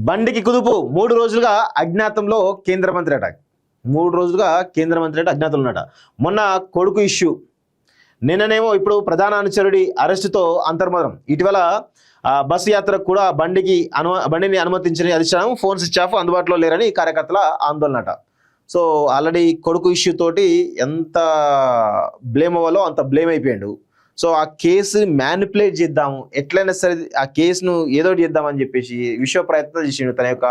బండికి కుదుపు 3 రోజులుగా అజ్ఞాతంలో కేంద్ర మంత్రి అట. 3 రోజులుగా కేంద్ర మంత్రి అట అజ్ఞాతంలో ఉన్నట. మొన్న కొడుకు ఇష్యూ, నిన్ననేమో ఇప్పుడు ప్రధాన అనుచరుడి అరెస్టుతో అంతర్మదనం. ఇటీవల బస్సు యాత్రకు కూడా బండిని అనుమతించని అధిష్టానం, ఫోన్ స్విచ్ ఆఫ్, అందుబాటులో లేరని కార్యకర్తల ఆందోళన అట. సో ఆల్రెడీ కొడుకు ఇష్యూ తోటి ఎంత బ్లేమ్ అవ్వాలో అంత బ్లేమ్ అయిపోయాడు. సో ఆ కేసు మ్యానిపులేట్ చేద్దాము, ఎట్లయినా సరే ఆ కేసును ఏదో చేద్దామని చెప్పేసి విశ్వ ప్రయత్నం చేసిండు. తన యొక్క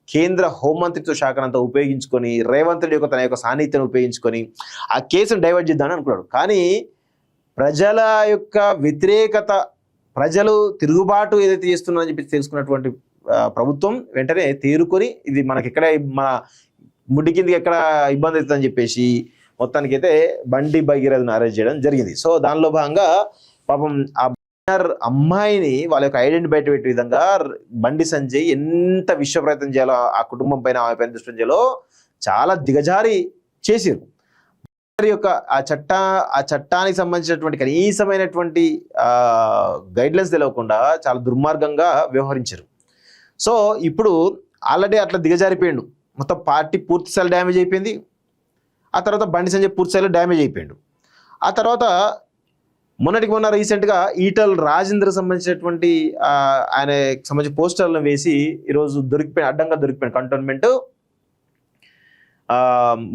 కేంద్ర హోంమంత్రిత్వ శాఖనంతా ఉపయోగించుకొని, రేవంత్ రెడ్డి యొక్క తన యొక్క సాన్నిధ్యాన్ని ఉపయోగించుకొని ఆ కేసును డైవర్ట్ చేద్దామని అనుకున్నాడు. కానీ ప్రజల యొక్క వ్యతిరేకత, ప్రజలు తిరుగుబాటు ఏదైతే చేస్తున్నారని చెప్పి తెలుసుకున్నటువంటి ప్రభుత్వం వెంటనే తేరుకొని ఇది మనకి ఎక్కడ మన ముడ్డి కిందకి ఎక్కడ ఇబ్బంది అవుతుందని చెప్పేసి మొత్తానికైతే బండి భగీరథను అరెస్ట్ చేయడం జరిగింది. సో దానిలో భాగంగా పాపం ఆ అమ్మాయిని వాళ్ళ యొక్క ఐడెంటిటీ బయట పెట్టే విధంగా బండి సంజయ్ ఎంత విశ్వ ప్రయత్నం చేయాలో, ఆ కుటుంబం పైన ఆమె పైన దృష్టి చేయాలో చాలా దిగజారి చేసారు. యొక్క ఆ చట్టానికి సంబంధించినటువంటి కనీసమైనటువంటి గైడ్లైన్స్ తెలియకుండా చాలా దుర్మార్గంగా వ్యవహరించారు. సో ఇప్పుడు ఆల్రెడీ అట్లా దిగజారిపోయాడు. మొత్తం పార్టీ పూర్తి స్థాయిలో డ్యామేజ్ అయిపోయింది. ఆ తర్వాత బండి సంజయ్ పూర్తి స్థాయిలో డ్యామేజ్ అయిపోయాడు. ఆ తర్వాత మొన్న రీసెంట్గా ఈటల్ రాజేంద్ర సంబంధించినటువంటి ఆయనకి సంబంధించిన పోస్టర్లను వేసి ఈరోజు అడ్డంగా దొరికిపోయాడు. కంటోన్మెంట్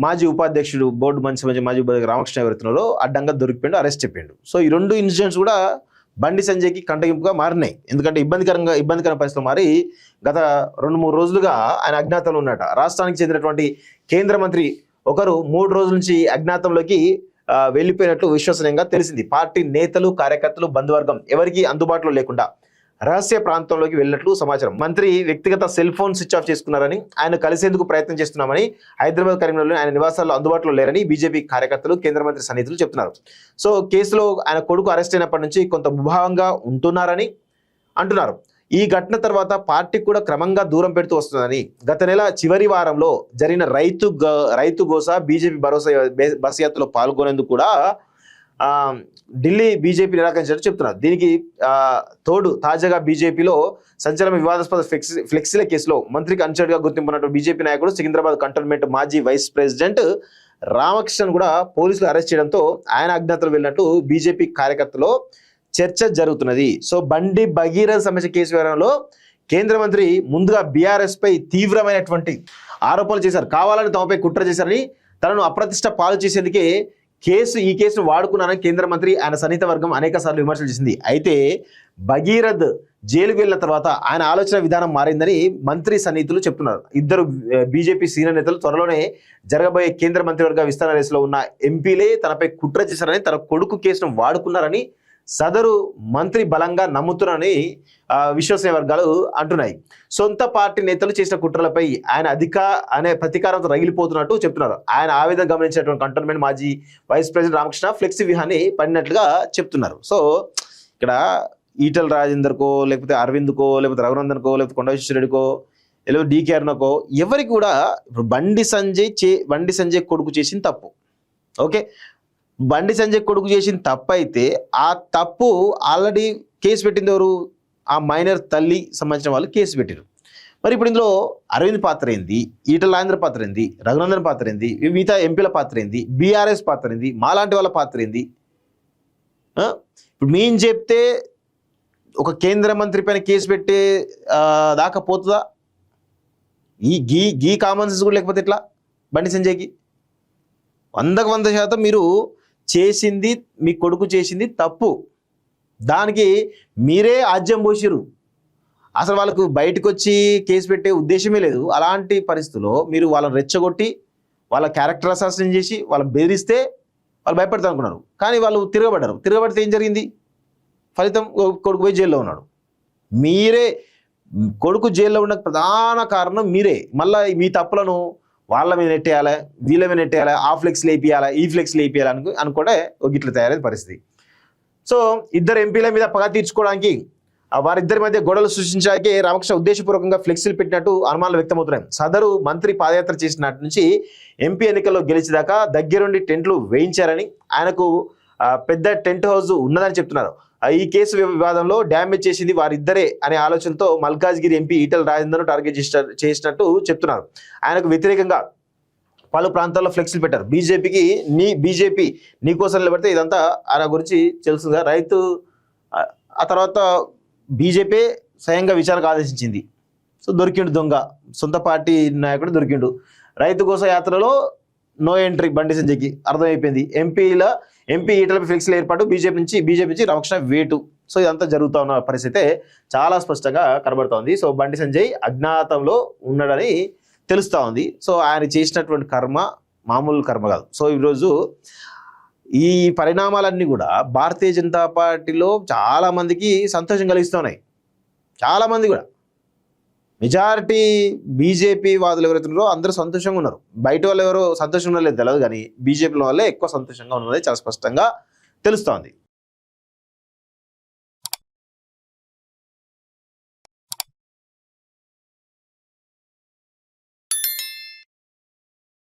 మాజీ ఉపాధ్యక్షుడు, బోర్డు మంచి మాజీ ఉపాధ్యక్షుడు రామకృష్ణ ఎవరుతున్నారో అడ్డంగా దొరికిపోయాడు, అరెస్ట్ చెప్పాడు. సో ఈ 2 ఇన్సిడెంట్స్ కూడా బండి సంజయ్కి కంటగింపుగా మారినాయి. ఎందుకంటే ఇబ్బందికర పరిస్థితులు మారి గత 2-3 రోజులుగా ఆయన అజ్ఞాతంలో ఉన్నట. రాష్ట్రానికి చెందినటువంటి కేంద్ర మంత్రి ఒకరు 3 రోజుల నుంచి అజ్ఞాతంలోకి వెళ్ళిపోయినట్లు విశ్వసనీయంగా తెలిసింది. పార్టీ నేతలు, కార్యకర్తలు, బంధువర్గం ఎవరికి అందుబాటులో లేకుండా రహస్య ప్రాంతంలోకి వెళ్ళినట్లు సమాచారం. మంత్రి వ్యక్తిగత సెల్ ఫోన్ స్విచ్ ఆఫ్ చేసుకున్నారని, ఆయన కలిసేందుకు ప్రయత్నం చేస్తున్నామని, హైదరాబాద్, కరీంనగర్లో ఆయన నివాసాల్లో అందుబాటులో లేరని బీజేపీ కార్యకర్తలు, కేంద్ర మంత్రి సన్నిహితులు చెప్తున్నారు. సో కేసులో ఆయన కొడుకు అరెస్ట్ అయినప్పటి నుంచి కొంత ముభావంగా ఉంటున్నారని అంటున్నారు. ఈ ఘటన తర్వాత పార్టీకి కూడా క్రమంగా దూరం పెడుతూ వస్తుందని, గత నెల చివరి వారంలో జరిగిన రైతు గోసా బీజేపీ భరోసా బస్ యాత్రలో పాల్గొనేందుకు కూడా ఢిల్లీ బీజేపీ నిరాకరించినట్టు చెప్తున్నారు. దీనికి తోడు తాజాగా బీజేపీలో సంచలన వివాదాస్పద ఫ్లెక్సీల కేసులో మంత్రికి అనుచరుడిగా గుర్తింపున్నట్టు బీజేపీ నాయకుడు, సికింద్రాబాద్ కంటోన్మెంట్ మాజీ వైస్ ప్రెసిడెంట్ రామకృష్ణన్ కూడా పోలీసులు అరెస్ట్ చేయడంతో ఆయన అజ్ఞాతంలో వెళ్ళినట్టు బీజేపీ కార్యకర్తలో చర్చ జరుగుతున్నది. సో బండి భగీరథ సమస్య కేసు వ్యవహారంలో కేంద్ర మంత్రి ముందుగా బీఆర్ఎస్ పై తీవ్రమైనటువంటి ఆరోపణలు చేశారు. కావాలని తమపై కుట్ర చేశారని, తనను అప్రతిష్ట పాలు చేసేందుకే ఈ కేసును వాడుకున్నానని కేంద్ర మంత్రి, ఆయన సన్నిహిత వర్గం అనేక సార్లు విమర్శలు చేసింది. అయితే భగీరథ్ జైలుకు వెళ్ళిన తర్వాత ఆయన ఆలోచన విధానం మారిందని మంత్రి సన్నిహితులు చెప్తున్నారు. 2 బీజేపీ సీనియర్ నేతలు త్వరలోనే జరగబోయే కేంద్ర మంత్రివర్గ విస్తరణ రేసులో ఉన్న ఎంపీలే తనపై కుట్ర చేశారని, తన కొడుకు కేసును వాడుకున్నారని సదరు మంత్రి బలంగా నమ్ముతున్నారని విశ్వసనీయ వర్గాలు అంటున్నాయి. సొంత పార్టీ నేతలు చేసిన కుట్రలపై ఆయన ప్రతీకారంతో రగిలిపోతున్నట్టు చెప్తున్నారు. ఆయన ఆవేదన గమనించినటువంటి కంటోన్మెంట్ మాజీ వైస్ ప్రెసిడెంట్ రామకృష్ణ ఫ్లెక్సీ వ్యూహాన్ని పడినట్లుగా చెప్తున్నారు. సో ఇక్కడ ఈటల్ రాజేందర్కో, లేకపోతే అరవింద్కో, లేకపోతే రఘునందన్కో, లేకపోతే కొండ విశ్వేశ్వరరెడ్డికో, లేకపోతే డీకే అరుణకో, ఎవరికి కూడా ఇప్పుడు బండి సంజయ్ కొడుకు చేసిన తప్పు, ఓకే, బండి సంజయ్ కొడుకు చేసిన తప్పు అయితే ఆ తప్పు ఆల్రెడీ కేసు పెట్టింది ఎవరు? ఆ మైనర్ తల్లి సంబంధించిన వాళ్ళు కేసు పెట్టారు. మరి ఇప్పుడు ఇందులో అరవింద్ పాత్ర ఏంది, ఈటల రాజేంద్ర పాత్ర ఏంది, రఘునందన్ పాత్ర ఏంది, మిగతా ఎంపీల పాత్ర ఏంది, బీఆర్ఎస్ పాత్ర ఏంది, మాలాంటి వాళ్ళ పాత్ర ఏంది? ఇప్పుడు మేము చెప్తే ఒక కేంద్ర మంత్రి పైన కేసు పెట్టే దాకా పోతుందా? ఈ కామన్ సెన్స్ కూడా లేకపోతే ఎట్లా? బండి సంజయ్కి 100% మీరు చేసింది, మీ కొడుకు చేసింది తప్పు, దానికి మీరే ఆజ్యం పోసిరు. అసలు వాళ్ళకు బయటకు వచ్చి కేసు పెట్టే ఉద్దేశమే లేదు. అలాంటి పరిస్థితుల్లో మీరు వాళ్ళని రెచ్చగొట్టి, వాళ్ళ క్యారెక్టర్ అసాసినేషన్ చేసి, వాళ్ళని బెదిరిస్తే వాళ్ళు భయపడతారు అనుకున్నారు. కానీ వాళ్ళు తిరగబడితే ఏం జరిగింది? ఫలితం కొడుకు పోయి జైల్లో ఉన్నాడు. మీరే కొడుకు జైల్లో ఉన్న ప్రధాన కారణం మీరే. మళ్ళీ మీ తప్పులను వాళ్ళ మీద నెట్టేయాలి, వీళ్ళ మీద నెట్టేయాలి, ఆ ఫ్లెక్స్లు వేపియాలి, ఈ ఫ్లెక్స్లు వేపియాలి అనుకుంటే గిట్ల తయారైన పరిస్థితి. సో 2 ఎంపీల మీద పగ తీర్చుకోవడానికి, వారిద్దరి మధ్య గొడవలు సృష్టించడానికి రామకృష్ణ ఉద్దేశపూర్వకంగా ఫ్లెక్సీలు పెట్టినట్టు అనుమానాలు వ్యక్తమవుతున్నాయి. సదరు మంత్రి పాదయాత్ర చేసినట్టు నుంచి ఎంపీ ఎన్నికల్లో గెలిచేదాకా దగ్గరుండి టెంట్లు వేయించారని, ఆయనకు పెద్ద టెంట్ హౌస్ ఉన్నదని చెప్తున్నారు. ఈ కేసు వివాదంలో డ్యామేజ్ చేసింది వారిద్దరే అనే ఆలోచనతో మల్కాజ్గిరి ఎంపీ ఈటెల రాజేందర్ను టార్గెట్ చేసినట్టు చెప్తున్నారు. ఆయనకు వ్యతిరేకంగా పలు ప్రాంతాల్లో ఫ్లెక్సీలు పెట్టారు. బీజేపీ నీకోసం నిలబడితే ఇదంతా ఆయన గురించి తెలుసుగా. రైతు ఆ తర్వాత బీజేపీ స్వయంగా విచారణకు ఆదేశించింది. సో దొరికిండు దొంగ, సొంత పార్టీ నాయకుడు దొరికిండు. రైతు కోసం యాత్రలో నో ఎంట్రీ బండి సంజయ్కి అర్థమైపోయింది. ఎంపీ ఈటలపై ఫ్లెక్సీల ఏర్పాటు బీజేపీ నుంచి రామకృష్ణ వేటు. సో ఇదంతా జరుగుతూ ఉన్న పరిస్థితే చాలా స్పష్టంగా కనబడుతోంది. సో బండి సంజయ్ అజ్ఞాతంలో ఉన్నాడని తెలుస్తూ ఉంది. సో ఆయన చేసినటువంటి కర్మ మామూలు కర్మ కాదు. సో ఈరోజు ఈ పరిణామాలన్నీ కూడా భారతీయ జనతా పార్టీలో చాలా మందికి సంతోషం కలిగిస్తున్నాయి. చాలామంది కూడా మెజారిటీ బీజేపీ వాదులు ఎవరైతే ఉన్నారో అందరూ సంతోషంగా ఉన్నారు. బయట వాళ్ళు ఎవరో సంతోషంగా లేదు తెలియదు, కానీ బీజేపీలో వాళ్ళే ఎక్కువ సంతోషంగా ఉన్నది చాలా స్పష్టంగా తెలుస్తోంది.